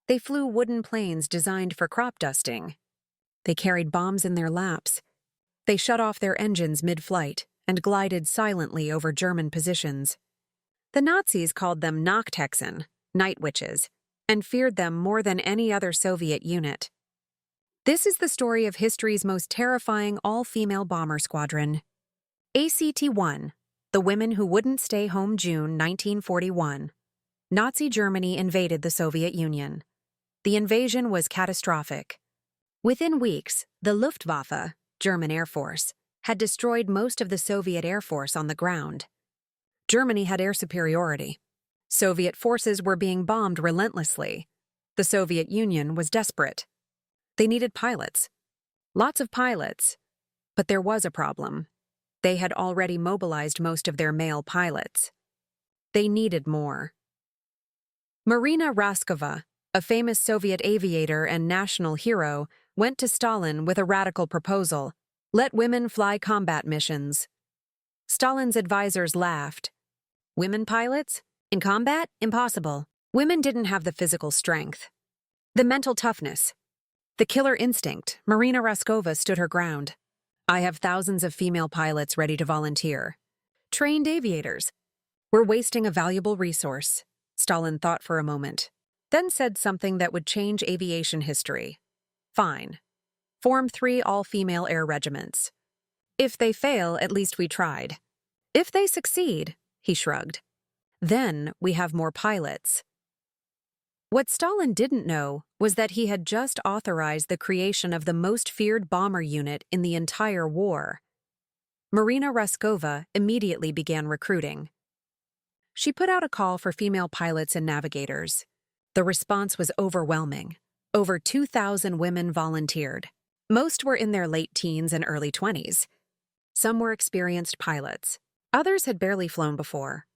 They flew wooden planes designed for crop dusting. They carried bombs in their laps. They shut off their engines mid-flight and glided silently over German positions. The Nazis called them Nachthexen, night witches, and feared them more than any other Soviet unit. This is the story of history's most terrifying all-female bomber squadron. ACT-1, the women who wouldn't stay home. June 1941. Nazi Germany invaded the Soviet Union. The invasion was catastrophic. Within weeks, the Luftwaffe, German Air Force, had destroyed most of the Soviet Air Force on the ground. Germany had air superiority. Soviet forces were being bombed relentlessly. The Soviet Union was desperate. They needed pilots. Lots of pilots. But there was a problem. They had already mobilized most of their male pilots. They needed more. Marina Raskova, a famous Soviet aviator and national hero, went to Stalin with a radical proposal: let women fly combat missions. Stalin's advisors laughed. Women pilots? In combat? Impossible. Women didn't have the physical strength, the mental toughness, the killer instinct. Marina Raskova stood her ground. I have thousands of female pilots ready to volunteer. Trained aviators. We're wasting a valuable resource. Stalin thought for a moment, then said something that would change aviation history. Fine. Form 3 all-female air regiments. If they fail, at least we tried. If they succeed, he shrugged, then we have more pilots. What Stalin didn't know was that he had just authorized the creation of the most feared bomber unit in the entire war. Marina Raskova immediately began recruiting. She put out a call for female pilots and navigators. The response was overwhelming. Over 2,000 women volunteered. Most were in their late teens and early 20s. Some were experienced pilots. Others had barely flown before.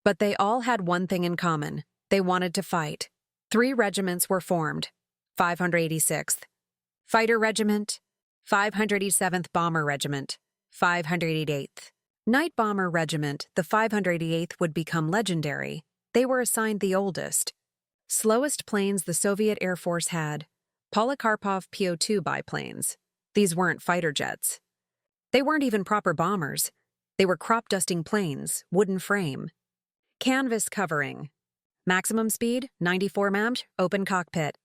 But they all had one thing in common. They wanted to fight. 3 regiments were formed: 586th Fighter Regiment, 587th Bomber Regiment, 588th Night Bomber Regiment. The 588th would become legendary. They were assigned the oldest, slowest planes the Soviet Air Force had: Polikarpov Po-2 biplanes. These weren't fighter jets. They weren't even proper bombers. They were crop-dusting planes, wooden frame. Canvas covering. Maximum speed, 94 mph, open cockpit.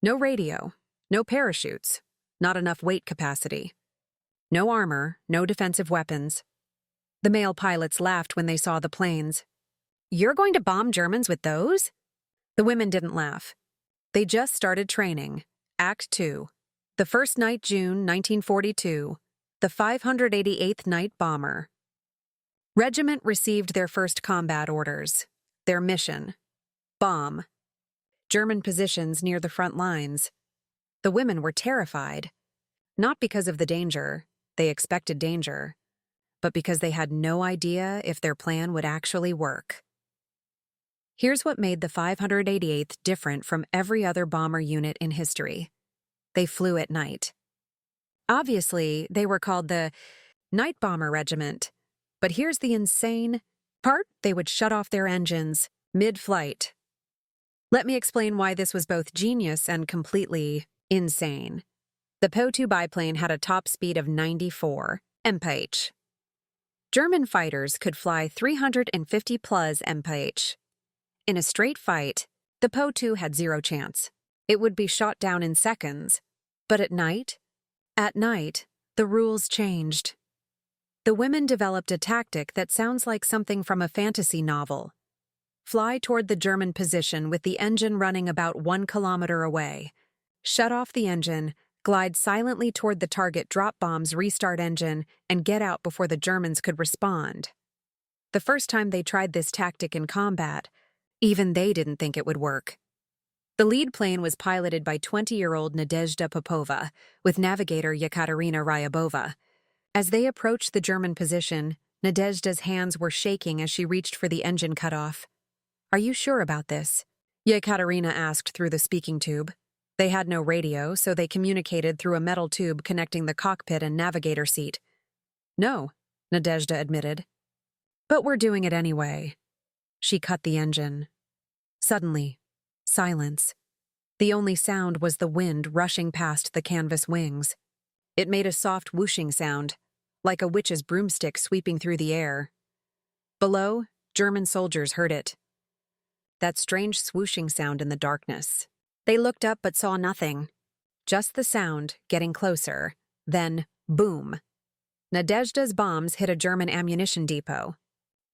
No radio, no parachutes, not enough weight capacity. No armor, no defensive weapons. The male pilots laughed when they saw the planes. You're going to bomb Germans with those? The women didn't laugh. They just started training. Act 2. The first night, June 1942. The 588th Night Bomber Regiment received their first combat orders. Their mission: bomb German positions near the front lines. The women were terrified, not because of the danger, they expected danger, but because they had no idea if their plan would actually work. Here's what made the 588th different from every other bomber unit in history. They flew at night. Obviously, they were called the Night Bomber Regiment, but here's the insane part: they would shut off their engines mid-flight. Let me explain why this was both genius and completely insane. The Po-2 biplane had a top speed of 94 mph. German fighters could fly 350 plus mph. In a straight fight, the Po-2 had zero chance. It would be shot down in seconds. But at night, the rules changed. The women developed a tactic that sounds like something from a fantasy novel. Fly toward the German position with the engine running about 1 kilometer away. Shut off the engine, glide silently toward the target, drop bombs, restart engine, and get out before the Germans could respond. The first time they tried this tactic in combat, even they didn't think it would work. The lead plane was piloted by 20-year-old Nadezhda Popova with navigator Yekaterina Ryabova. As they approached the German position, Nadezhda's hands were shaking as she reached for the engine cutoff. Are you sure about this? Yekaterina asked through the speaking tube. They had no radio, so they communicated through a metal tube connecting the cockpit and navigator seat. No, Nadezhda admitted. But we're doing it anyway. She cut the engine. Suddenly, silence. The only sound was the wind rushing past the canvas wings. It made a soft whooshing sound, like a witch's broomstick sweeping through the air. Below, German soldiers heard it. That strange swooshing sound in the darkness. They looked up but saw nothing. Just the sound, getting closer. Then, boom. Nadezhda's bombs hit a German ammunition depot.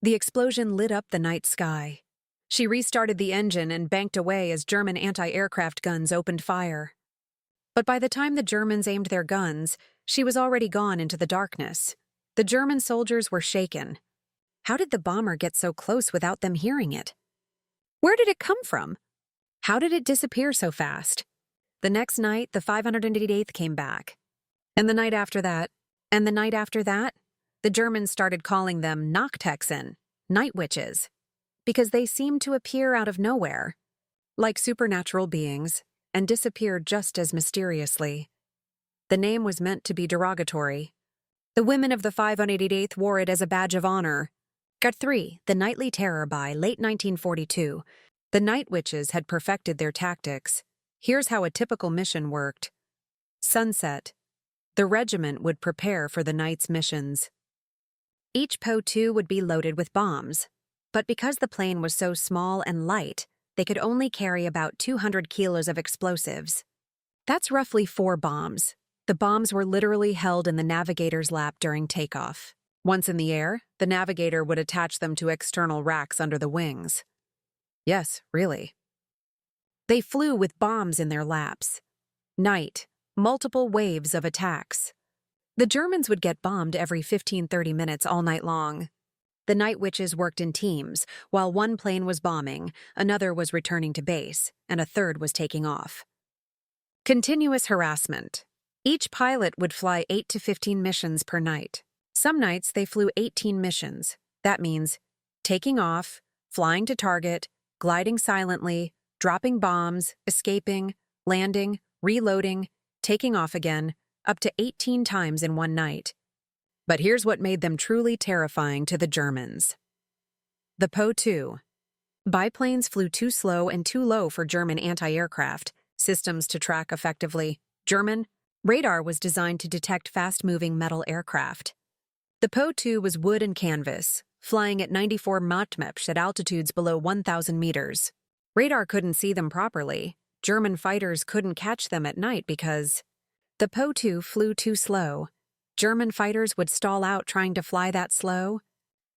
The explosion lit up the night sky. She restarted the engine and banked away as German anti-aircraft guns opened fire. But by the time the Germans aimed their guns, she was already gone into the darkness. The German soldiers were shaken. How did the bomber get so close without them hearing it? Where did it come from? How did it disappear so fast? The next night, the 588th came back. And the night after that, and the night after that, the Germans started calling them Nachthexen, night witches, because they seemed to appear out of nowhere, like supernatural beings, and disappear just as mysteriously. The name was meant to be derogatory. The women of the 588th wore it as a badge of honor. Got 3, the nightly terror. By late 1942, the night witches had perfected their tactics. Here's how a typical mission worked. Sunset. The regiment would prepare for the night's missions. Each Po-2 would be loaded with bombs, but because the plane was so small and light, they could only carry about 200 kilos of explosives. That's roughly 4 bombs. The bombs were literally held in the navigator's lap during takeoff. Once in the air, the navigator would attach them to external racks under the wings. Yes, really. They flew with bombs in their laps. Night, multiple waves of attacks. The Germans would get bombed every 15-30 minutes all night long. The night witches worked in teams. While one plane was bombing, another was returning to base, and a third was taking off. Continuous harassment. Each pilot would fly 8 to 15 missions per night. Some nights they flew 18 missions. That means taking off, flying to target, gliding silently, dropping bombs, escaping, landing, reloading, taking off again, up to 18 times in one night. But here's what made them truly terrifying to the Germans. The Po-2. Biplanes flew too slow and too low for German anti-aircraft systems to track effectively. German radar was designed to detect fast-moving metal aircraft. The Po-2 was wood and canvas, flying at 94 Mach at altitudes below 1,000 meters. Radar couldn't see them properly. German fighters couldn't catch them at night because the Po-2 flew too slow. German fighters would stall out trying to fly that slow.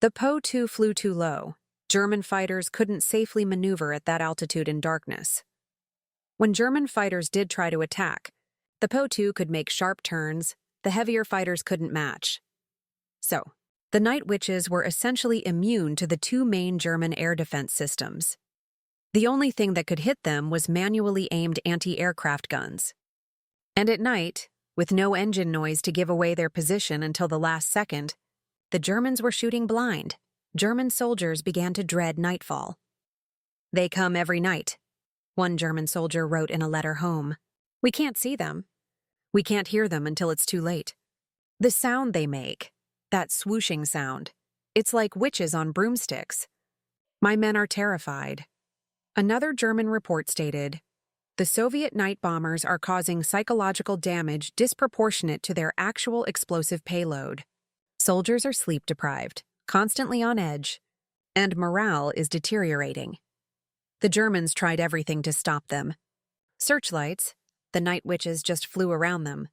The Po-2 flew too low. German fighters couldn't safely maneuver at that altitude in darkness. When German fighters did try to attack, the Po-2 could make sharp turns. The heavier fighters couldn't match. So, the night witches were essentially immune to the 2 main German air defense systems. The only thing that could hit them was manually aimed anti-aircraft guns. And at night, with no engine noise to give away their position until the last second, the Germans were shooting blind. German soldiers began to dread nightfall. "They come every night," one German soldier wrote in a letter home. "We can't see them. We can't hear them until it's too late. The sound they make, that swooshing sound, it's like witches on broomsticks. My men are terrified." Another German report stated, "The Soviet night bombers are causing psychological damage disproportionate to their actual explosive payload. Soldiers are sleep-deprived, constantly on edge, and morale is deteriorating." The Germans tried everything to stop them. Searchlights, the night witches just flew around them.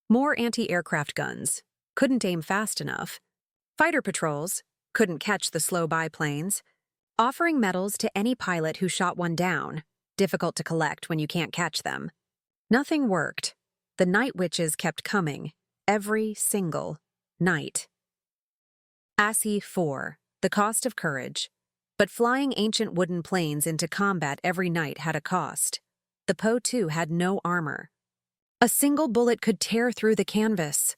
More anti-aircraft guns, couldn't aim fast enough. Fighter patrols, couldn't catch the slow biplanes. Offering medals to any pilot who shot one down, difficult to collect when you can't catch them. Nothing worked. The night witches kept coming, every single night. ASI 4, the cost of courage. But flying ancient wooden planes into combat every night had a cost. The Po-2 had no armor. A single bullet could tear through the canvas.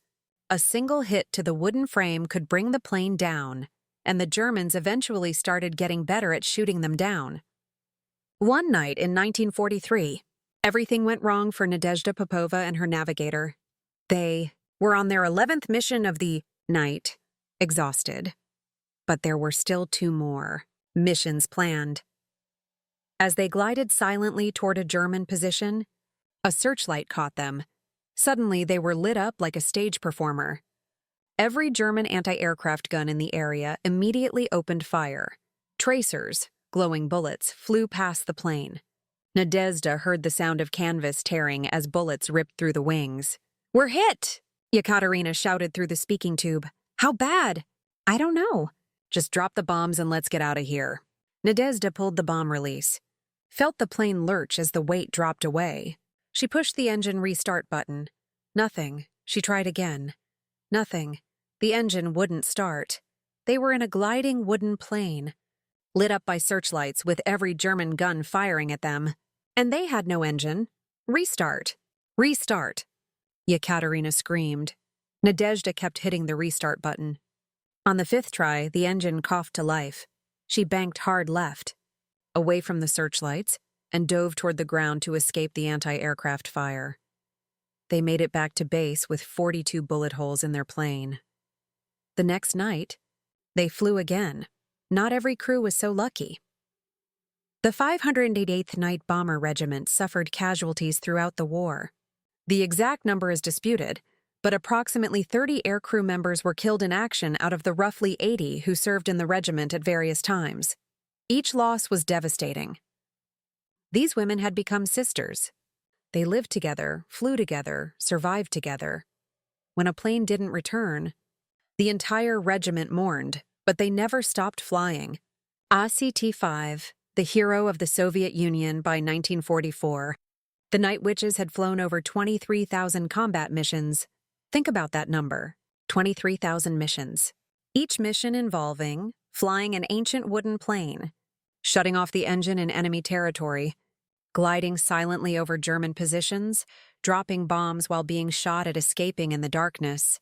A single hit to the wooden frame could bring the plane down, and the Germans eventually started getting better at shooting them down. One night in 1943, everything went wrong for Nadezhda Popova and her navigator. They were on their 11th mission of the night, exhausted. But there were still 2 more missions planned. As they glided silently toward a German position, a searchlight caught them. Suddenly, they were lit up like a stage performer. Every German anti-aircraft gun in the area immediately opened fire. Tracers, glowing bullets, flew past the plane. Nadezhda heard the sound of canvas tearing as bullets ripped through the wings. "We're hit!" Yekaterina shouted through the speaking tube. "How bad?" "I don't know. Just drop the bombs and let's get out of here." Nadezhda pulled the bomb release, felt the plane lurch as the weight dropped away. She pushed the engine restart button. Nothing. She tried again. Nothing. The engine wouldn't start. They were in a gliding wooden plane, lit up by searchlights with every German gun firing at them. And they had no engine. Restart. Restart. Yekaterina screamed. Nadezhda kept hitting the restart button. On the fifth try, the engine coughed to life. She banked hard left, away from the searchlights, and dove toward the ground to escape the anti-aircraft fire. They made it back to base with 42 bullet holes in their plane. The next night, they flew again. Not every crew was so lucky. The 588th Night Bomber Regiment suffered casualties throughout the war. The exact number is disputed, but approximately 30 aircrew members were killed in action out of the roughly 80 who served in the regiment at various times. Each loss was devastating. These women had become sisters. They lived together, flew together, survived together. When a plane didn't return, the entire regiment mourned, but they never stopped flying. ACT-5, the hero of the Soviet Union by 1944, the Night Witches had flown over 23,000 combat missions. Think about that number, 23,000 missions. Each mission involving flying an ancient wooden plane, shutting off the engine in enemy territory, gliding silently over German positions, dropping bombs while being shot at escaping in the darkness.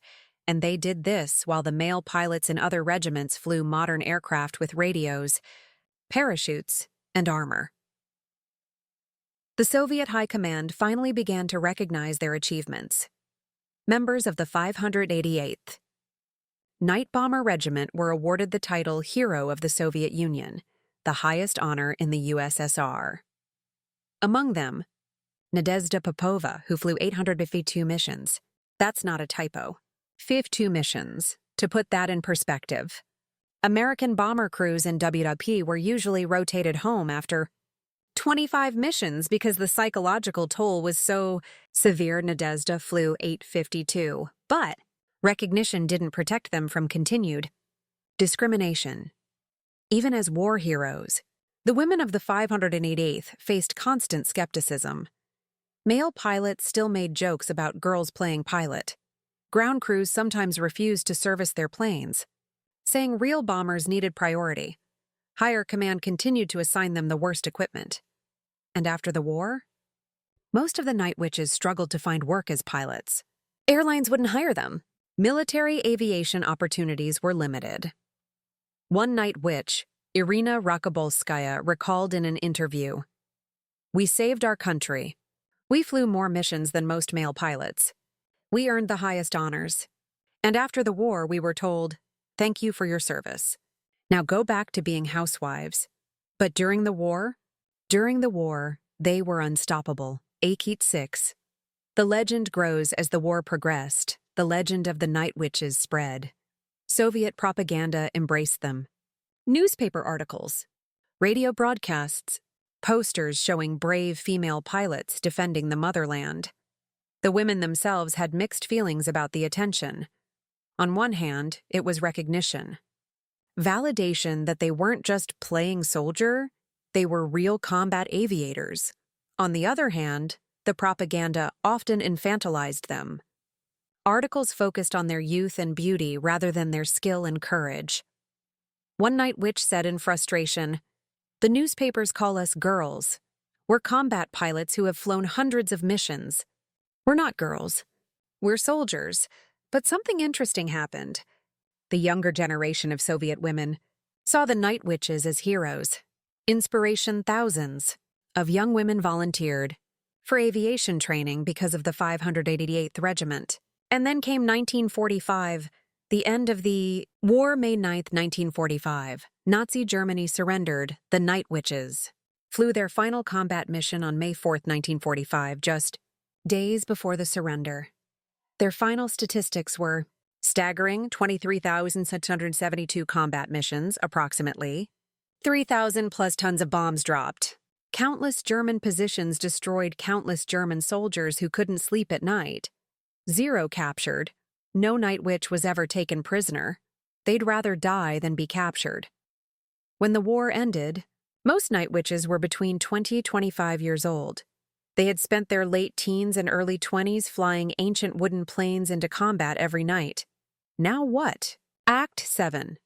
And they did this while the male pilots in other regiments flew modern aircraft with radios, parachutes, and armor. The Soviet High Command finally began to recognize their achievements. Members of the 588th Night Bomber Regiment were awarded the title Hero of the Soviet Union, the highest honor in the USSR. Among them, Nadezhda Popova, who flew 852 missions. That's not a typo. 52 missions. To put that in perspective, American bomber crews in WWII were usually rotated home after 25 missions because the psychological toll was so severe. Nadezhda flew 852, but recognition didn't protect them from continued discrimination. Even as war heroes, the women of the 588th faced constant skepticism. Male pilots still made jokes about girls playing pilot. Ground crews sometimes refused to service their planes, saying real bombers needed priority. Higher command continued to assign them the worst equipment. And after the war, most of the Night Witches struggled to find work as pilots. Airlines wouldn't hire them. Military aviation opportunities were limited. One Night Witch, Irina Rakobolskaya, recalled in an interview, "We saved our country. We flew more missions than most male pilots. We earned the highest honors. And after the war, we were told, 'Thank you for your service. Now go back to being housewives.' But during the war, they were unstoppable." AKIT-6. The legend grows as the war progressed. The legend of the Night Witches spread. Soviet propaganda embraced them. Newspaper articles, radio broadcasts, posters showing brave female pilots defending the motherland. The women themselves had mixed feelings about the attention. On one hand, it was recognition. Validation that they weren't just playing soldier, they were real combat aviators. On the other hand, the propaganda often infantilized them. Articles focused on their youth and beauty rather than their skill and courage. One Night Witch said in frustration, "The newspapers call us girls. We're combat pilots who have flown hundreds of missions. We're not girls. We're soldiers." But something interesting happened. The younger generation of Soviet women saw the Night Witches as heroes. Inspiration. Thousands of young women volunteered for aviation training because of the 588th Regiment. And then came 1945, the end of the war. May 9, 1945, Nazi Germany surrendered the Night Witches. flew their final combat mission on May 4, 1945, just days before the surrender. Their final statistics were staggering 23,672 combat missions, approximately, 3,000 plus tons of bombs dropped, countless German positions destroyed, countless German soldiers who couldn't sleep at night, 0 captured, no night witch was ever taken prisoner. They'd rather die than be captured. When the war ended, most night witches were between 20 and 25 years old. They had spent their late teens and early 20s flying ancient wooden planes into combat every night. Now what? Act 7.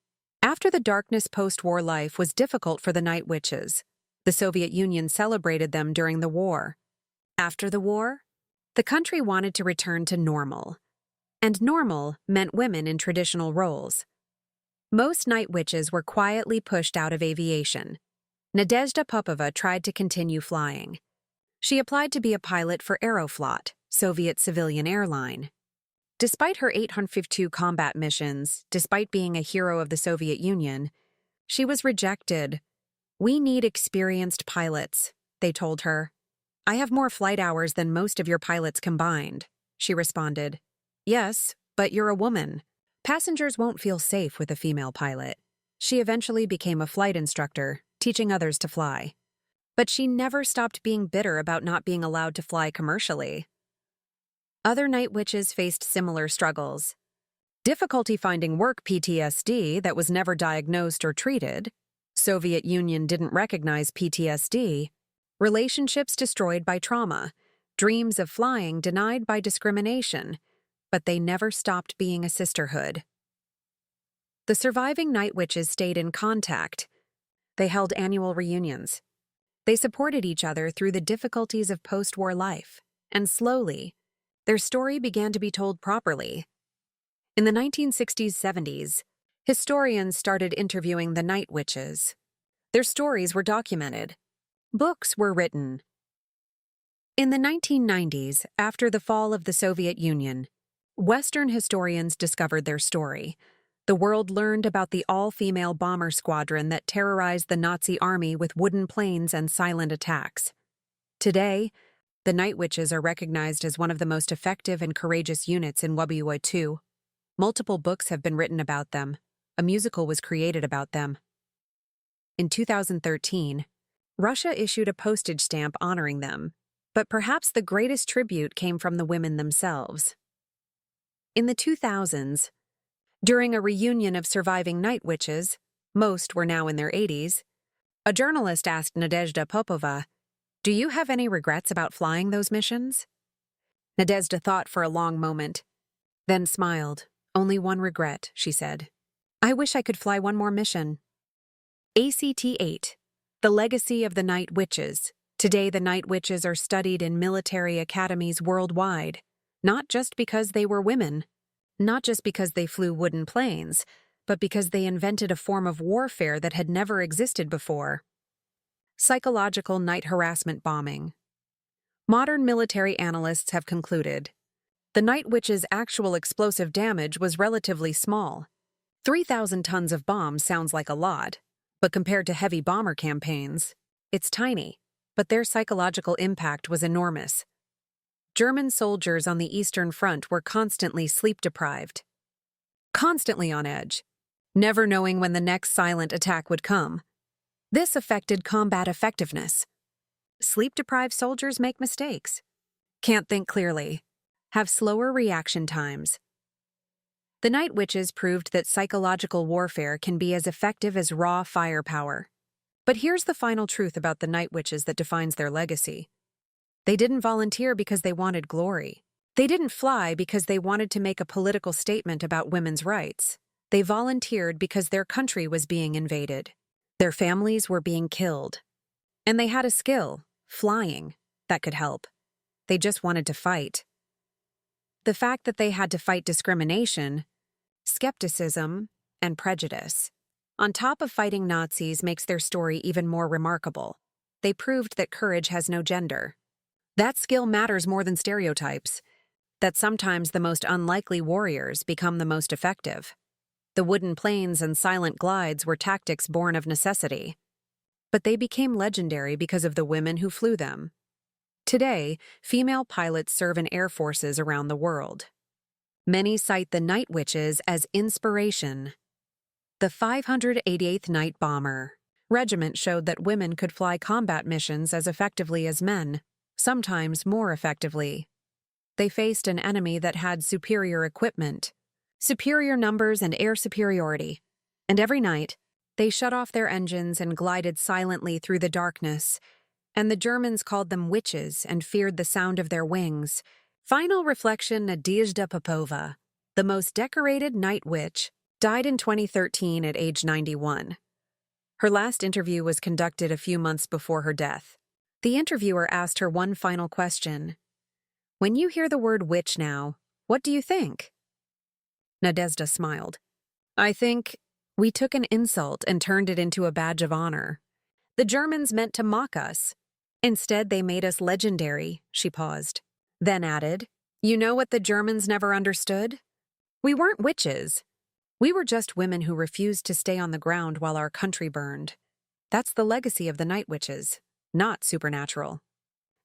After the darkness, post-war life was difficult for the night witches. The Soviet Union celebrated them during the war. After the war, the country wanted to return to normal. And normal meant women in traditional roles. Most night witches were quietly pushed out of aviation. Nadezhda Popova tried to continue flying. She applied to be a pilot for Aeroflot, Soviet civilian airline. Despite her 852 combat missions, despite being a hero of the Soviet Union, she was rejected. "We need experienced pilots," they told her. "I have more flight hours than most of your pilots combined," she responded. "Yes, but you're a woman. Passengers won't feel safe with a female pilot." She eventually became a flight instructor, teaching others to fly. But she never stopped being bitter about not being allowed to fly commercially. Other night witches faced similar struggles. Difficulty finding work, PTSD, that was never diagnosed or treated. Soviet Union didn't recognize PTSD. Relationships destroyed by trauma. Dreams of flying denied by discrimination. But they never stopped being a sisterhood. The surviving night witches stayed in contact. They held annual reunions. They supported each other through the difficulties of post-war life, and slowly, their story began to be told properly. In the 1960s-70s, historians started interviewing the night witches. Their stories were documented. Books were written. In the 1990s, after the fall of the Soviet Union, Western historians discovered their story. The world learned about the all-female bomber squadron that terrorized the Nazi army with wooden planes and silent attacks. Today, the Night Witches are recognized as one of the most effective and courageous units in WWII. Multiple books have been written about them. A musical was created about them. In 2013, Russia issued a postage stamp honoring them, but perhaps the greatest tribute came from the women themselves. In the 2000s, during a reunion of surviving night witches, most were now in their 80s, a journalist asked Nadezhda Popova, "Do you have any regrets about flying those missions?" Nadezhda thought for a long moment, then smiled. "Only one regret," she said. "I wish I could fly one more mission." ACT-8, the legacy of the night witches. Today, the night witches are studied in military academies worldwide, not just because they were women, not just because they flew wooden planes, but because they invented a form of warfare that had never existed before. Psychological night harassment bombing. Modern military analysts have concluded the night witches' actual explosive damage was relatively small. 3,000 tons of bombs sounds like a lot, but compared to heavy bomber campaigns, it's tiny, but their psychological impact was enormous. German soldiers on the Eastern Front were constantly sleep-deprived, constantly on edge, never knowing when the next silent attack would come. This affected combat effectiveness. Sleep-deprived soldiers make mistakes, can't think clearly, have slower reaction times. The night witches proved that psychological warfare can be as effective as raw firepower. But here's the final truth about the night witches that defines their legacy. They didn't volunteer because they wanted glory. They didn't fly because they wanted to make a political statement about women's rights. They volunteered because their country was being invaded. Their families were being killed. And they had a skill, flying, that could help. They just wanted to fight. The fact that they had to fight discrimination, skepticism, and prejudice, on top of fighting Nazis, makes their story even more remarkable. They proved that courage has no gender. That skill matters more than stereotypes. That sometimes the most unlikely warriors become the most effective. The wooden planes and silent glides were tactics born of necessity. but they became legendary because of the women who flew them. Today, female pilots serve in air forces around the world. Many cite the Night Witches as inspiration. The 588th Night Bomber Regiment showed that women could fly combat missions as effectively as men, sometimes more effectively. They faced an enemy that had superior equipment, superior numbers and air superiority, and every night, they shut off their engines and glided silently through the darkness, and the Germans called them witches and feared the sound of their wings. Final reflection: Nadezhda Popova, the most decorated night witch, died in 2013 at age 91. Her last interview was conducted a few months before her death. The interviewer asked her one final question. "When you hear the word witch now, what do you think?" Nadezhda smiled. "I think we took an insult and turned it into a badge of honor. The Germans meant to mock us. Instead, they made us legendary," she paused. Then added, "You know what the Germans never understood? We weren't witches. We were just women who refused to stay on the ground while our country burned. That's the legacy of the Night Witches. Not supernatural.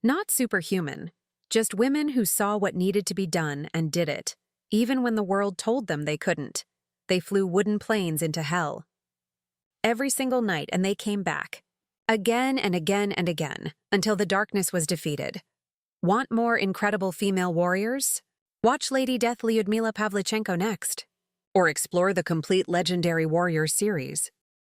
Not superhuman. Just women who saw what needed to be done and did it, even when the world told them they couldn't. They flew wooden planes into hell. Every single night, and they came back. Again and again and again, until the darkness was defeated. Want more incredible female warriors? Watch Lady Death Lyudmila Pavlichenko next. Or explore the complete Legendary Warriors series.